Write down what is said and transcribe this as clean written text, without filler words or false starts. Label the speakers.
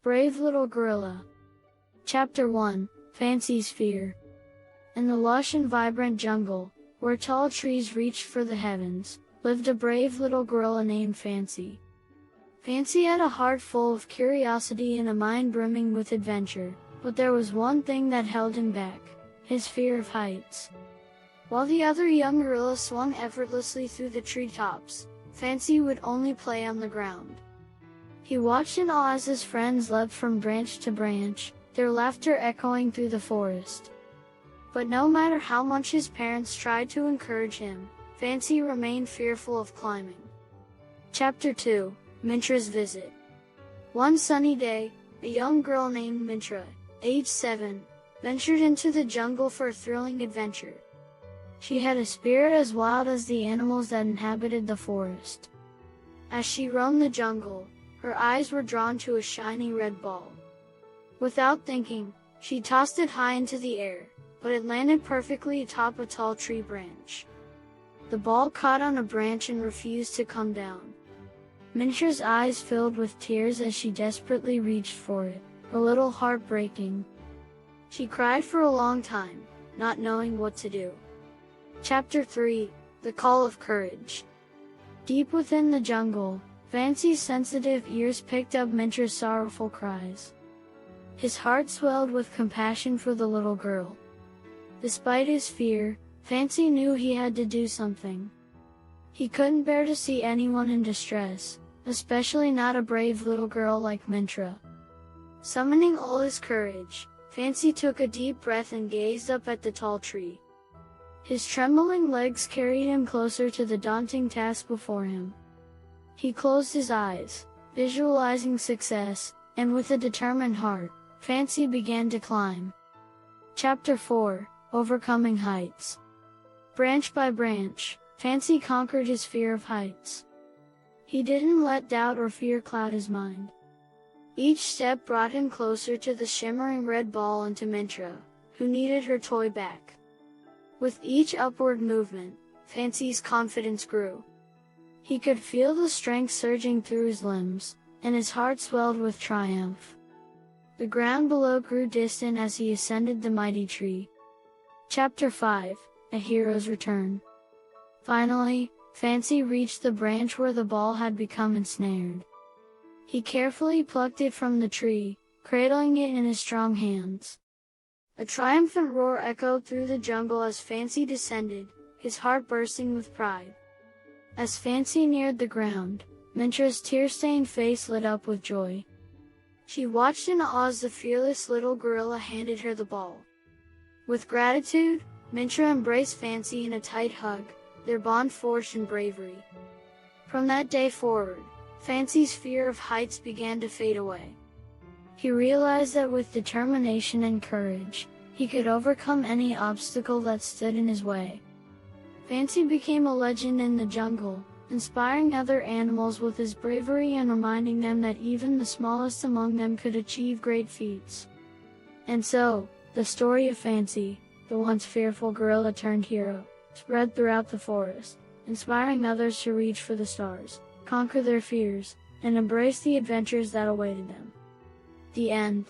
Speaker 1: Brave Little Gorilla. Chapter 1, Fancy's Fear. In the lush and vibrant jungle, where tall trees reached for the heavens, lived a brave little gorilla named Fancy. Fancy had a heart full of curiosity and a mind brimming with adventure, but there was one thing that held him back: his fear of heights. While the other young gorillas swung effortlessly through the treetops, Fancy would only play on the ground. He watched in awe as his friends leapt from branch to branch, their laughter echoing through the forest. But no matter how much his parents tried to encourage him, Fancy remained fearful of climbing. Chapter 2, Mintra's Visit. One sunny day, a young girl named Mintra, age 7, ventured into the jungle for a thrilling adventure. She had a spirit as wild as the animals that inhabited the forest. As she roamed the jungle, her eyes were drawn to a shiny red ball. Without thinking, she tossed it high into the air, but it landed perfectly atop a tall tree branch. The ball caught on a branch and refused to come down. Mintra's eyes filled with tears as she desperately reached for it, a little heartbreaking. She cried for a long time, not knowing what to do. Chapter 3, The Call of Courage. Deep within the jungle, Fancy's sensitive ears picked up Mintra's sorrowful cries. His heart swelled with compassion for the little girl. Despite his fear, Fancy knew he had to do something. He couldn't bear to see anyone in distress, especially not a brave little girl like Mintra. Summoning all his courage, Fancy took a deep breath and gazed up at the tall tree. His trembling legs carried him closer to the daunting task before him. He closed his eyes, visualizing success, and with a determined heart, Fancy began to climb. Chapter 4, Overcoming Heights. Branch by branch, Fancy conquered his fear of heights. He didn't let doubt or fear cloud his mind. Each step brought him closer to the shimmering red ball and to Mintra, who needed her toy back. With each upward movement, Fancy's confidence grew. He could feel the strength surging through his limbs, and his heart swelled with triumph. The ground below grew distant as he ascended the mighty tree. Chapter 5, A Hero's Return. Finally, Fancy reached the branch where the ball had become ensnared. He carefully plucked it from the tree, cradling it in his strong hands. A triumphant roar echoed through the jungle as Fancy descended, his heart bursting with pride. As Fancy neared the ground, Mintra's tear-stained face lit up with joy. She watched in awe as the fearless little gorilla handed her the ball. With gratitude, Mintra embraced Fancy in a tight hug, their bond forged in bravery. From that day forward, Fancy's fear of heights began to fade away. He realized that with determination and courage, he could overcome any obstacle that stood in his way. Fancy became a legend in the jungle, inspiring other animals with his bravery and reminding them that even the smallest among them could achieve great feats. And so, the story of Fancy, the once fearful gorilla turned hero, spread throughout the forest, inspiring others to reach for the stars, conquer their fears, and embrace the adventures that awaited them. The end.